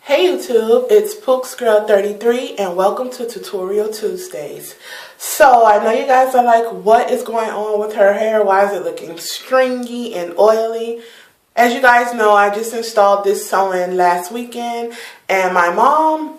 Hey YouTube, it's PooksGirl33 and welcome to Tutorial Tuesdays. So I know you guys are like, what is going on with her hair? Why is it looking stringy and oily? As you guys know, I just installed this sew-in last weekend and my mom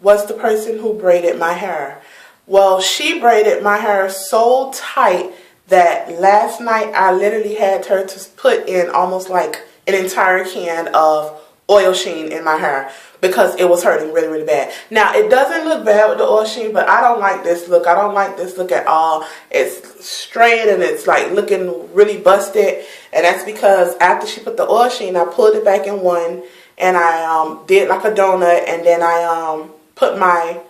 was the person who braided my hair. Well, she braided my hair so tight that last night I literally had her to put in almost like an entire can of oil sheen in my hair because it was hurting really, really bad. Now, it doesn't look bad with the oil sheen, but I don't like this look. I don't like this look at all. It's straight and it's like looking really busted. And that's because after she put the oil sheen, I pulled it back in one and I did like a donut, and then I put my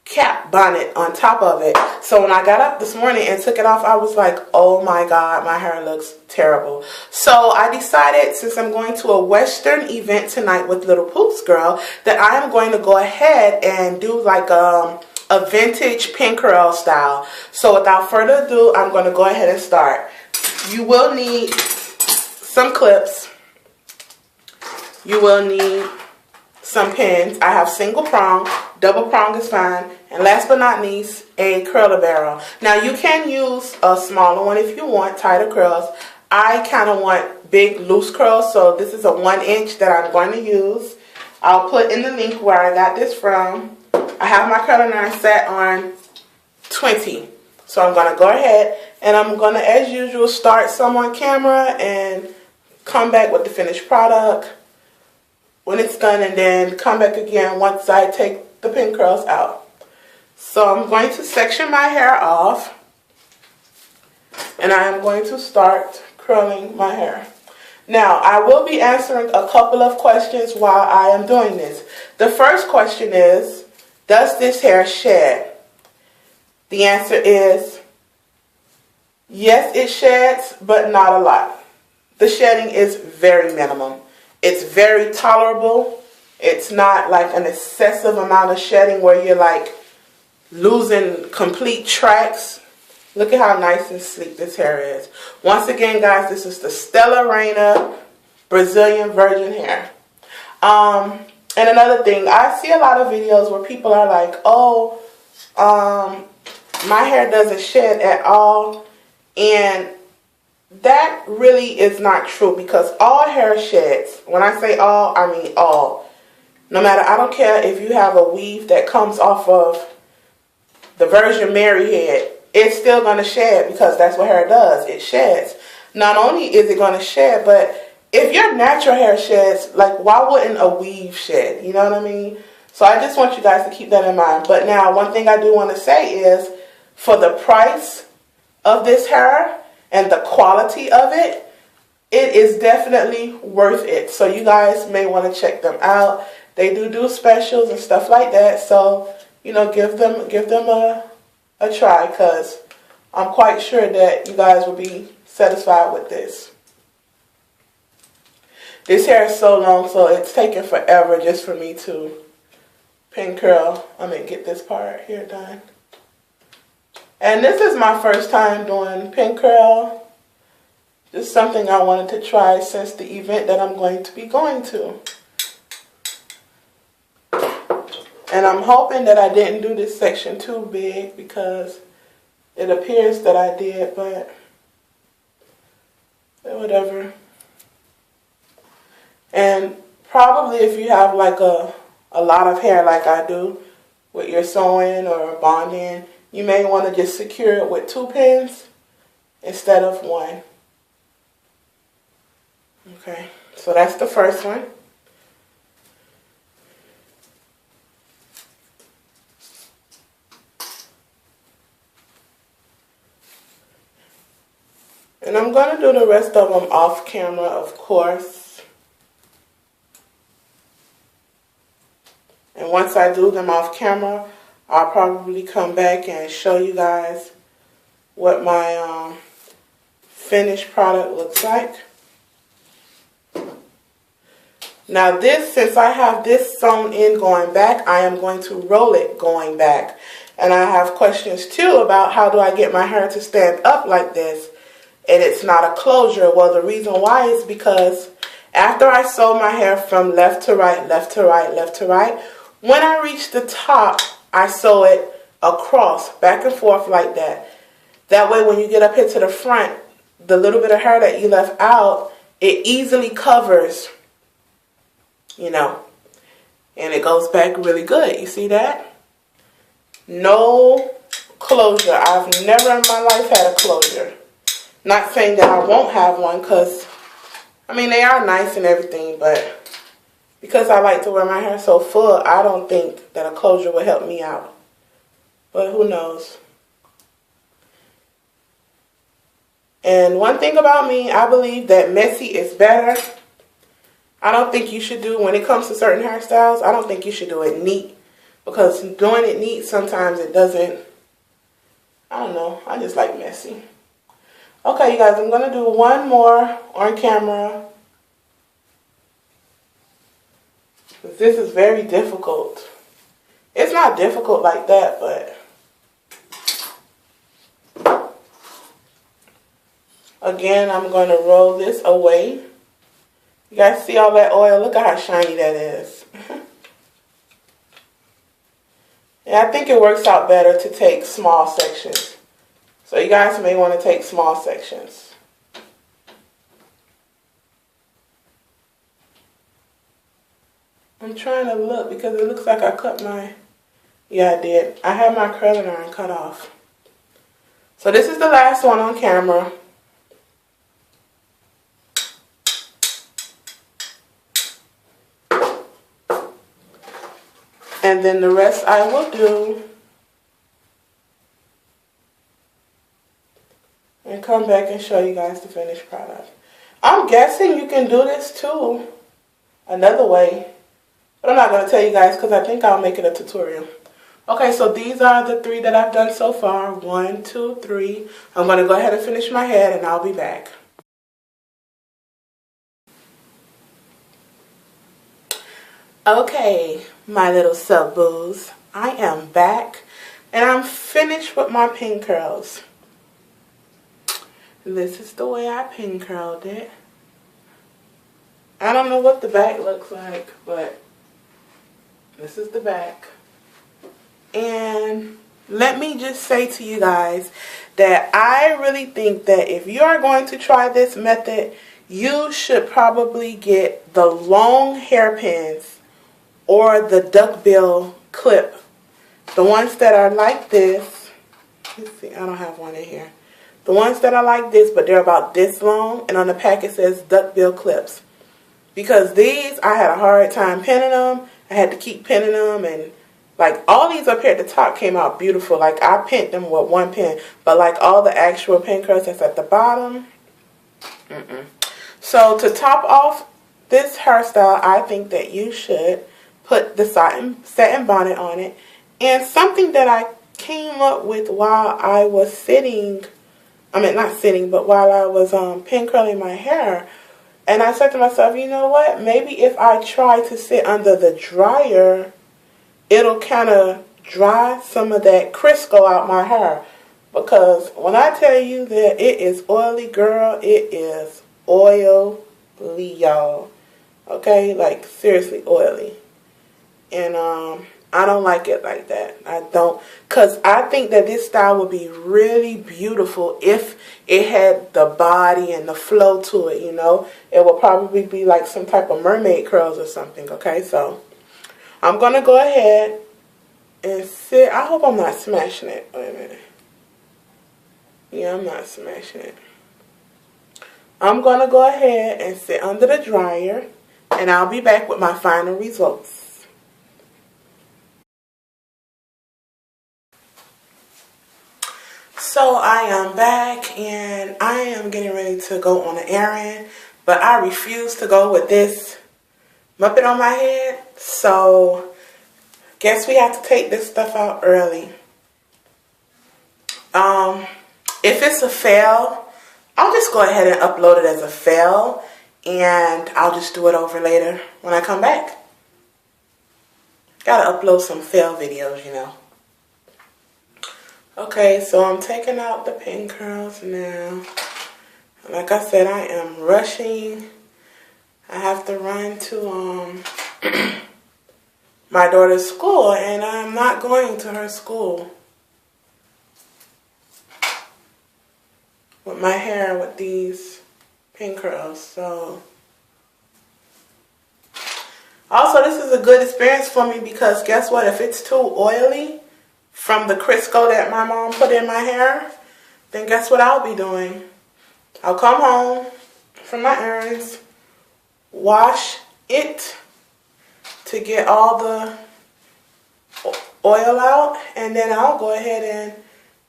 cap bonnet on top of it. So when I got up this morning and took it off, I was like, oh my god, my hair looks terrible. So I decided, since I'm going to a Western event tonight with Little Pooks Girl, that I am going to go ahead and do like a vintage pin curl style. So without further ado, I'm going to go ahead and start. You will need some clips. You will need some pins. I have single prong, double prong is fine, and last but not least, a curler barrel. Now you can use a smaller one if you want tighter curls. I kind of want big loose curls, so this is a 1 inch that I'm going to use. I'll put in the link where I got this from. I have my curling iron set on 20, so I'm going to go ahead and I'm going to, as usual, start some on camera and come back with the finished product when it's done, and then come back again once I take the pin curls out. So I'm going to section my hair off, and I am going to start curling my hair. Now, I will be answering a couple of questions while I am doing this. The first question is, does this hair shed? The answer is, yes, it sheds, but not a lot. The shedding is very minimum. It's very tolerable. It's not like an excessive amount of shedding where you're like losing complete tracks. Look at how nice and sleek this hair is. Once again, guys, this is the Stella Reina Brazilian virgin hair. And another thing, I see a lot of videos where people are like, oh, my hair doesn't shed at all. And that really is not true, because all hair sheds. When I say all, I mean all. No matter, I don't care if you have a weave that comes off of the Virgin Mary head, it's still going to shed, because that's what hair does. It sheds. Not only is it going to shed, but if your natural hair sheds, like, why wouldn't a weave shed? You know what I mean? So I just want you guys to keep that in mind. But now, one thing I do want to say is, for the price of this hair and the quality of it, it is definitely worth it. So you guys may want to check them out. They do specials and stuff like that. So, you know, give them a try, because I'm quite sure that you guys will be satisfied with this. This hair is so long, so it's taking forever just for me to pin curl. Get this part here done. And this is my first time doing pin curl. This is something I wanted to try since the event that I'm going to be going to. And I'm hoping that I didn't do this section too big, because it appears that I did, but whatever. And probably if you have like a lot of hair like I do with your sewing or bonding, you may want to just secure it with 2 pins instead of 1. Okay, so that's the first one. And I'm going to do the rest of them off camera, of course. And once I do them off camera, I'll probably come back and show you guys what my finished product looks like. Now this, since I have this sewn in going back, I am going to roll it going back. And I have questions too about how do I get my hair to stand up like this and it's not a closure. Well, the reason why is because After I sew my hair from left to right, left to right, left to right, when I reach the top, I sew it across, back and forth like that. That way when you get up here to the front, the little bit of hair that you left out, it easily covers, you know, and it goes back really good. You see that? No closure. I've never in my life had a closure. Not saying that I won't have one, because, I mean, they are nice and everything, but because I like to wear my hair so full, I don't think that a closure would help me out. But who knows? And one thing about me, I believe that messy is better. I don't think you should do, when it comes to certain hairstyles, I don't think you should do it neat. Because doing it neat, sometimes it doesn't, I don't know, I just like messy. Okay, you guys, I'm going to do one more on camera. This is very difficult. It's not difficult like that, but again, I'm going to roll this away. You guys see all that oil? Look at how shiny that is. And I think it works out better to take small sections. So you guys may want to take small sections. I'm trying to look because it looks like I cut my, yeah, I did. I had my curling iron cut off. So this is the last one on camera. And then the rest I will do. And come back and show you guys the finished product. I'm guessing you can do this too another way. But I'm not going to tell you guys because I think I'll make it a tutorial. Okay, so these are the 3 that I've done so far. 1, 2, 3. I'm going to go ahead and finish my head and I'll be back. Okay, my little sub-boos. I am back and I'm finished with my pin curls. This is the way I pin curled it. I don't know what the back looks like, but this is the back. And let me just say to you guys that I really think that if you are going to try this method, you should probably get the long hairpins or the duckbill clip. The ones that are like this. Let's see, I don't have one in here. The ones that are like this, but they're about this long, and on the pack it says duckbill clips. Because these, I had a hard time pinning them. I had to keep pinning them, and like all these up here at the top came out beautiful. Like I pinned them with one pin, but like all the actual pin curls that's at the bottom. So to top off this hairstyle, I think that you should put the satin bonnet on it. And something that I came up with while I was sitting, I mean not sitting, but while I was pin curling my hair, and I said to myself, you know what, maybe if I try to sit under the dryer, it'll kind of dry some of that Crisco out my hair. Because when I tell you that it is oily, girl, it is oily, y'all. Okay, like seriously oily. And I don't like it like that. I don't, because I think that this style would be really beautiful if it had the body and the flow to it, you know. It would probably be like some type of mermaid curls or something, okay? So I'm going to go ahead and sit. I hope I'm not smashing it. Wait a minute. Yeah, I'm not smashing it. I'm going to go ahead and sit under the dryer, and I'll be back with my final results. So I am back and I am getting ready to go on an errand, but I refuse to go with this Muppet on my head. So guess we have to take this stuff out early. If it's a fail, I'll just go ahead and upload it as a fail, and I'll just do it over later when I come back. Gotta upload some fail videos, you know. Okay, so I'm taking out the pin curls now. Like I said, I am rushing I have to run to my daughter's school, and I'm not going to her school with my hair with these pin curls. So also, this is a good experience for me because guess what? If it's too oily from the Crisco that my mom put in my hair, then guess what I'll be doing? I'll come home from my errands, wash it to get all the oil out, and then I'll go ahead and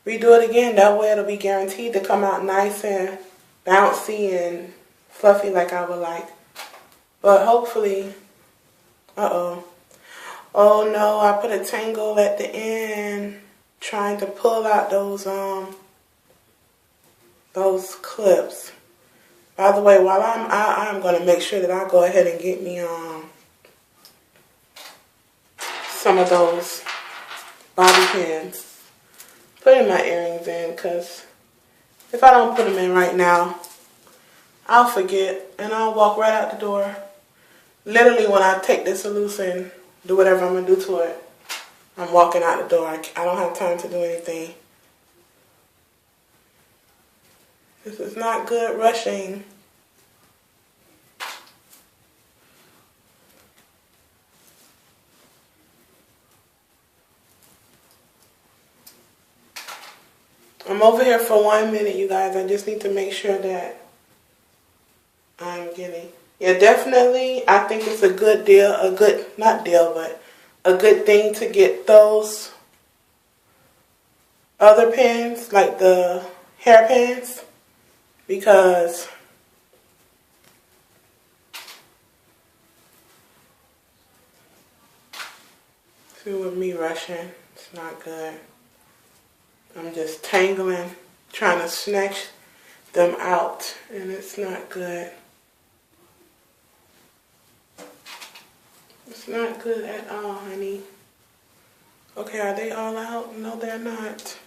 redo it again. That way it'll be guaranteed to come out nice and bouncy and fluffy like I would like. But hopefully, oh no, I put a tangle at the end trying to pull out those clips. By the way, while I'm going to make sure that I go ahead and get me some of those bobby pins. Putting my earrings in, because if I don't put them in right now, I'll forget and I'll walk right out the door. Literally, when I take this loose and do whatever I'm going to do to it, I'm walking out the door. I don't have time to do anything. This is not good rushing. I'm over here for 1 minute, you guys. I just need to make sure that I'm getting... Yeah, definitely, I think it's a good deal. Not deal, but a good thing to get those other pins, like the hair pins, because see, with me rushing, it's not good. I'm just tangling, trying to snatch them out, and it's not good. It's not good at all, honey. Okay, are they all out? No, they're not.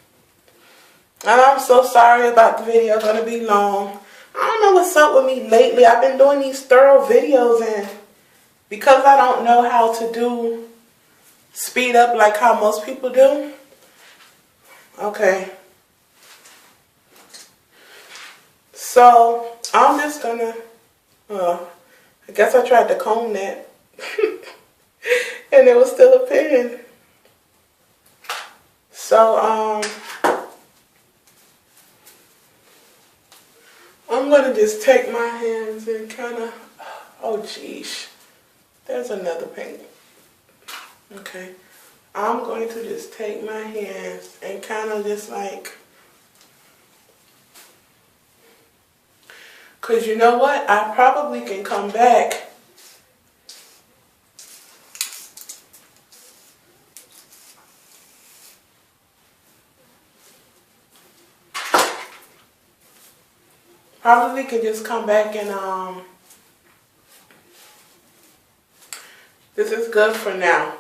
And I'm so sorry about the video. Gonna be long. I don't know what's up with me lately. I've been doing these thorough videos, and because I don't know how to do speed up like how most people do. Okay. So I'm just gonna I guess I tried to comb that and it was still a pin. So I'm gonna just take my hands and kind of, oh geez, there's another pin. Okay, I'm going to just take my hands and kind of just like, because you know what, I probably can come back just come back and this is good for now.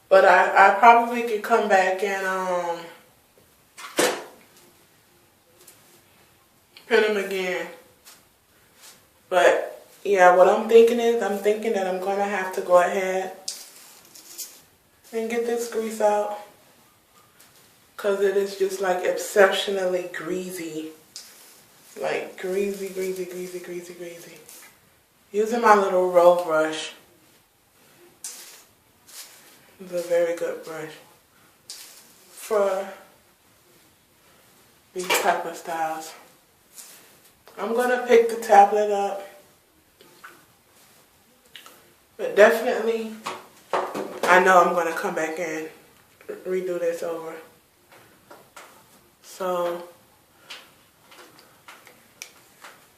But I probably could come back and pin them again. But yeah, what I'm thinking is, I'm thinking that I'm going to have to go ahead and get this grease out, because it is just like exceptionally greasy. Like greasy, greasy, greasy, greasy, greasy. Using my little roll brush. It's a very good brush for these type of styles. I'm going to pick the tablet up. But definitely, I know I'm going to come back and redo this over. So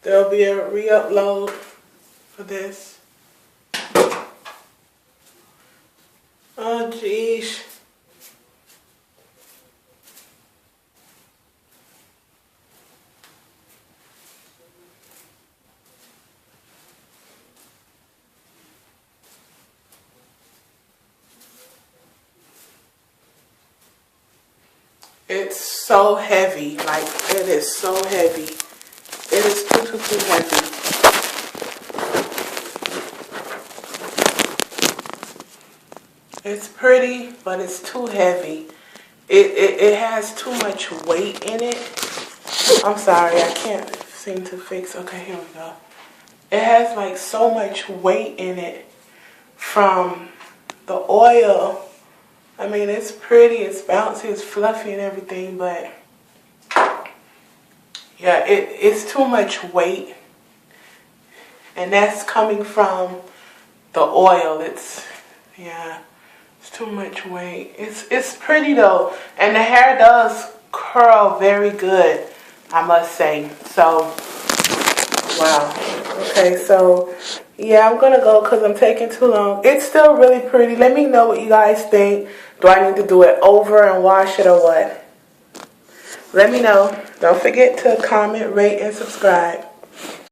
there'll be a re-upload for this. Oh, geez. It's so heavy. Like, it is so heavy. It is too heavy. It's pretty, but it's too heavy. It has too much weight in it. I'm sorry, I can't seem to fix. Okay, here we go. It has like so much weight in it from the oil. I mean, it's pretty, it's bouncy, it's fluffy and everything, but yeah, it's too much weight. And that's coming from the oil. It's too much weight. It's pretty though, and the hair does curl very good, I must say. So, wow. Okay, so yeah, I'm gonna go because I'm taking too long. It's still really pretty. Let me know what you guys think. Do I need to do it over and wash it or what? Let me know. Don't forget to comment, rate, and subscribe.